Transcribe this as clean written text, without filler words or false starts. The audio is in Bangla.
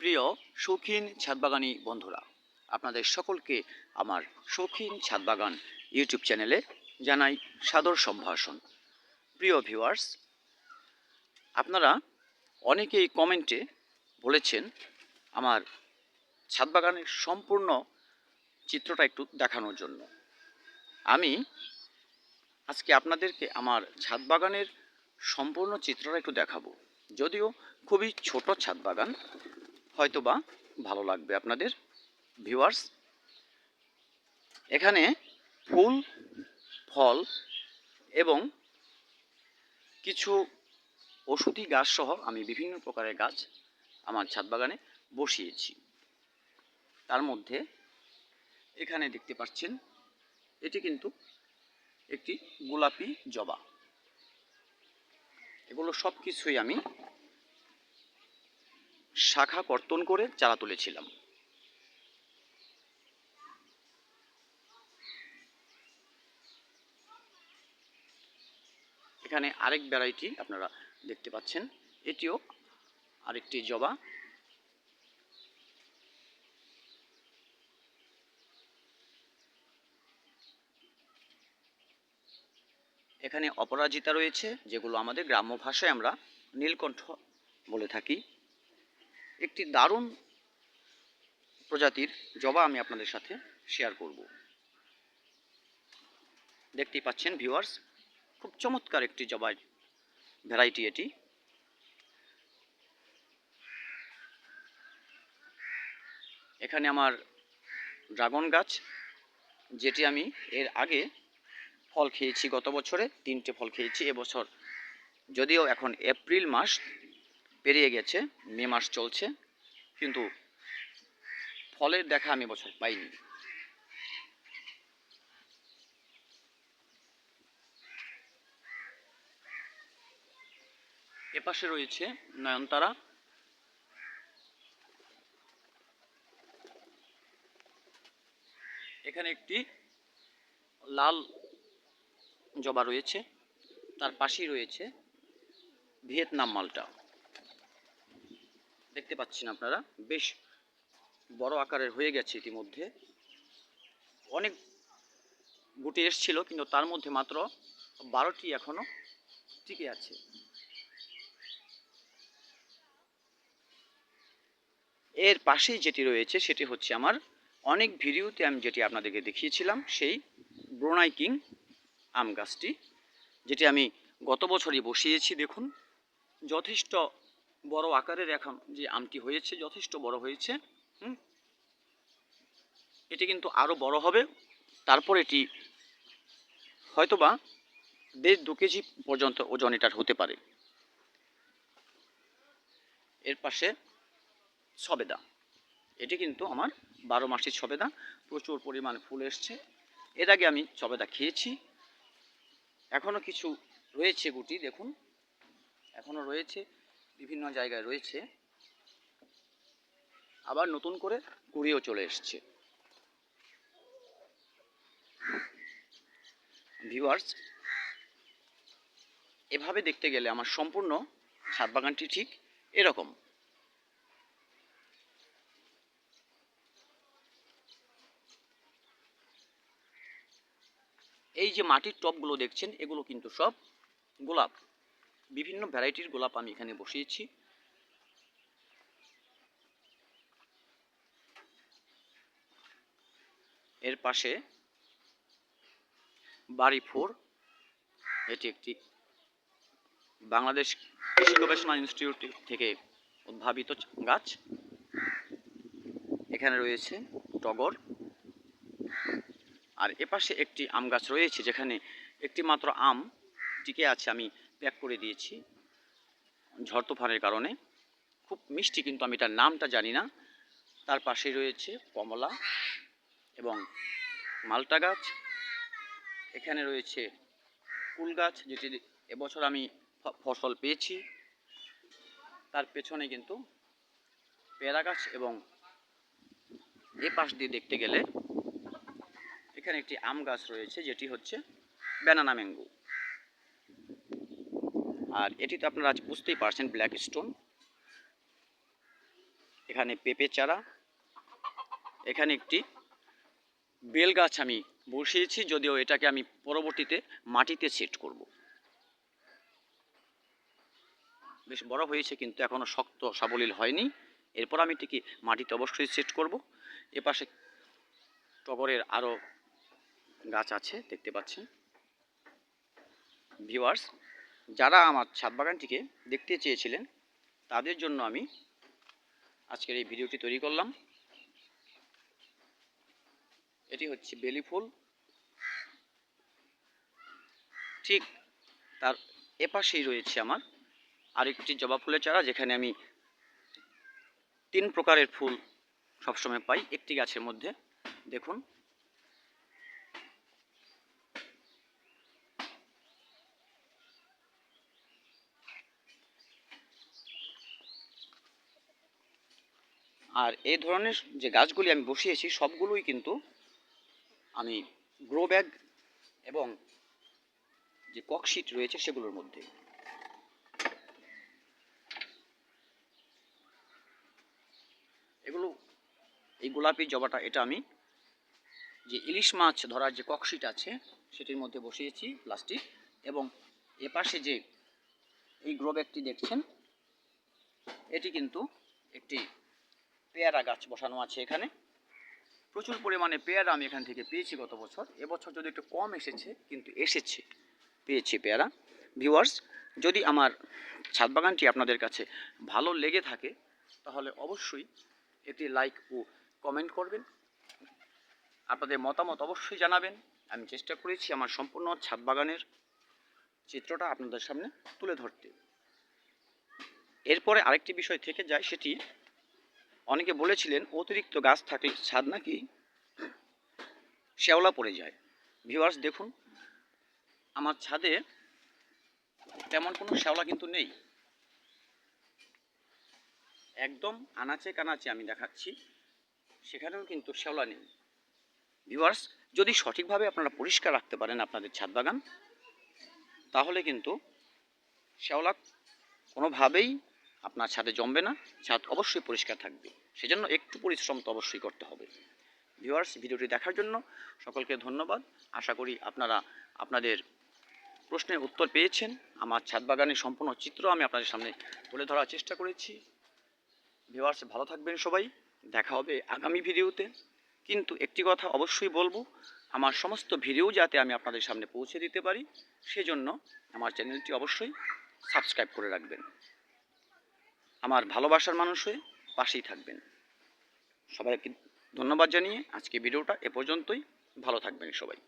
প্রিয় শৌখিন ছাদবাগানি বন্ধুরা, আপনাদের সকলকে আমার শৌখিন ছাদবাগান ইউটিউব চ্যানেলে জানাই সাদর সম্ভাষণ। প্রিয় ভিউয়ার্স, আপনারা অনেকেই কমেন্টে বলেছেন আমার ছাদবাগানের সম্পূর্ণ চিত্রটা একটু দেখানোর জন্য। আমি আজকে আপনাদেরকে আমার ছাদবাগানের সম্পূর্ণ চিত্রটা একটু দেখাবো। যদিও খুবই ছোট ছাদবাগান, হয়তোবা ভালো লাগবে আপনাদের ভিউয়ার্স। এখানে ফুল, ফল এবং কিছু ওষুধি গাছ সহ আমি বিভিন্ন প্রকারের গাছ আমার ছাদ বাগানে বসিয়েছি। তার মধ্যে এখানে দেখতে পাচ্ছেন, এটি কিন্তু একটি গোলাপি জবা। এগুলো সব কিছুই আমি শাখা কর্তন করে চারা তুলেছিলাম। এখানে আরেক ভ্যারাইটি আপনারা দেখতে পাচ্ছেন, এটিও আরেকটি জবা। এখানে অপরাজিতা রয়েছে, যেগুলো আমাদের গ্রাম্য ভাষায় আমরা নীলকণ্ঠ বলে থাকি। একটি দারুণ প্রজাতির জবা আমি আপনাদের সাথে শেয়ার করব। দেখতেই পাচ্ছেন ভিউয়ার্স, খুব চমৎকার একটি জবার ভ্যারাইটি এটি। এখানে আমার ড্রাগন গাছ, যেটি আমি এর আগে ফল খেয়েছি, গত বছরে 3টে ফল খেয়েছি। এবছর যদিও এখন এপ্রিল মাস পেরিয়ে গেছে, মে মাস চলছে, কিন্তু ফলের দেখা আমি বছর পাইনি। এপাশে রয়েছে নয়নতারা। এখানে একটি লাল জবা রয়েছে, তার পাশেই রয়েছে ভিয়েতনাম মালটা। দেখতে পাচ্ছেন আপনারা, বেশ বড় আকারের হয়ে গেছে ইতিমধ্যে। অনেক গুটি এসছিল, কিন্তু তার মধ্যে মাত্র 12টি এখনো টিকে আছে। এর পাশেই যেটি রয়েছে সেটি হচ্ছে আমার অনেক ভিডিওতে আমি যেটি আপনাদেরকে দেখিয়েছিলাম, সেই ব্রুনাই কিং আম গাছটি, যেটি আমি গত বছরই বসিয়েছি। দেখুন, যথেষ্ট বড় আকারের এখন যে আমটি হয়েছে, যথেষ্ট বড় হয়েছে। এটি কিন্তু আরও বড় হবে, তারপর এটি হয়তোবা 1.5-2 কেজি পর্যন্ত ওজন এটার হতে পারে। এর পাশে সবেদা, এটি কিন্তু আমার 12 মাসের সবেদা, প্রচুর পরিমাণ ফুল এসছে। এর আগে আমি সবেদা খেয়েছি, এখনও কিছু রয়েছে গুটি, দেখুন এখনও রয়েছে, বিভিন্ন জায়গায় রয়েছে, আবার নতুন করে কুড়িয়েও চলে এসছে। ভিউয়ার্স, এভাবে দেখতে গেলে আমার সম্পূর্ণ ছাদ বাগানটি ঠিক এরকম। এই যে মাটির টবগুলো দেখছেন, এগুলো কিন্তু সব গোলাপ, বিভিন্ন ভ্যারাইটির গোলাপ আমি এখানে বসিয়েছি। এর পাশে বাড়ি 4, এটি একটি বাংলাদেশ কৃষি গবেষণা ইনস্টিটিউট থেকে উদ্ভাবিত গাছ। এখানে রয়েছে টগর। আর এপাশে একটি আম গাছ রয়েছে, যেখানে একটি মাত্র আম টিকে আছে, আমি প্যাক করে দিয়েছি ঝড় তুফানের কারণে। খুব মিষ্টি, কিন্তু আমি এটার নামটা জানি না। তার পাশে রয়েছে কমলা এবং মালটা গাছ। এখানে রয়েছে কুল গাছ, যেটি এবছর আমি ফসল পেয়েছি। তার পেছনে কিন্তু পেয়ারা গাছ, এবং এ পাশ দিয়ে দেখতে গেলে এখানে একটি আম গাছ রয়েছে, যেটি হচ্ছে ব্যানানা ম্যাঙ্গো। আর এটি তো আপনারা আজ বুঝতেই পারছেন, ব্ল্যাক স্টোন। এখানে পেঁপে চারা, এখানে একটি বেল গাছ আমি বসিয়েছি, যদিও এটাকে আমি পরবর্তীতে মাটিতে সেট করব। বেশ বড় হয়েছে কিন্তু এখনো শক্ত সাবলীল হয়নি। এরপর আমি এটিকে মাটিতে অবশ্যই সেট করব। এপাশে টগরের আরও গাছ আছে, দেখতে পাচ্ছেন। ভিউয়ার্স, যারা আমার ছাদ বাগানটিকে দেখতে চেয়েছিলেন তাদের জন্য আমি আজকের এই ভিডিওটি তৈরি করলাম। এটি হচ্ছে বেলি ফুল, ঠিক তার এপাশেই রয়েছে আমার আরেকটি জবা ফুলের চারা, যেখানে আমি 3 প্রকারের ফুল সবসময় পাই একটি গাছের মধ্যে। দেখুন, আর এই ধরনের যে গাছগুলি আমি বসিয়েছি সবগুলোই কিন্তু আমি গ্রো ব্যাগ এবং যে ককশিট রয়েছে সেগুলোর মধ্যে। এগুলো, এই গোলাপি জবাটা, এটা আমি যে ইলিশ মাছ ধরার যে ককশিট আছে সেটির মধ্যে বসিয়েছি প্লাস্টিক। এবং এপাশে যে এই গ্রো ব্যাগটি দেখছেন, এটি কিন্তু একটি পেয়ারা গাছ বসানো আছে এখানে। প্রচুর পরিমাণে পেয়ারা আমি এখান থেকে পেয়েছি গত বছর। এবছর যদি একটু কম এসেছে, কিন্তু এসেছে, পেয়েছি পেয়ারা। ভিউয়ার্স, যদি আমার ছাদ বাগানটি আপনাদের কাছে ভালো লেগে থাকে তাহলে অবশ্যই একটি লাইক ও কমেন্ট করবেন। আপনাদের মতামত অবশ্যই জানাবেন। আমি চেষ্টা করেছি আমার সম্পূর্ণ ছাদ বাগানের চিত্রটা আপনাদের সামনে তুলে ধরতে। এরপরে আরেকটি বিষয় থেকে যায়, সেটি অনেকে বলেছিলেন অতিরিক্ত গাছ থাকলে ছাদ নাকি শ্যাওলা পড়ে যায়। ভিউয়ার্স, দেখুন, আমার ছাদে তেমন কোনো শ্যাওলা কিন্তু নেই। একদম আনাচে কানাচে আমি দেখাচ্ছি, সেখানেও কিন্তু শ্যাওলা নেই। ভিউয়ার্স, যদি সঠিকভাবে আপনারা পরিষ্কার রাখতে পারেন আপনাদের ছাদ বাগান, তাহলে কিন্তু শ্যাওলা কোনোভাবেই আপনার ছাদে জমবে না। ছাদ অবশ্যই পরিষ্কার থাকবে। সেজন্য একটু পরিশ্রম তো অবশ্যই করতে হবে। ভিউয়ার্স, ভিডিওটি দেখার জন্য সকলকে ধন্যবাদ। আশা করি আপনারা আপনাদের প্রশ্নের উত্তর পেয়েছেন। আমার ছাদ বাগানের সম্পূর্ণ চিত্র আমি আপনাদের সামনে তুলে ধরার চেষ্টা করেছি। ভিউয়ার্স, ভালো থাকবেন সবাই। দেখা হবে আগামী ভিডিওতে। কিন্তু একটি কথা অবশ্যই বলবো, আমার সমস্ত ভিডিও যাতে আমি আপনাদের সামনে পৌঁছে দিতে পারি, সেজন্য আমার চ্যানেলটি অবশ্যই সাবস্ক্রাইব করে রাখবেন। আমার ভালোবাসার মানুষ হয়ে পাশেই থাকবেন। সবাইকে ধন্যবাদ জানিয়ে আজকে ভিডিওটা এ পর্যন্তই। ভালো থাকবেন সবাই।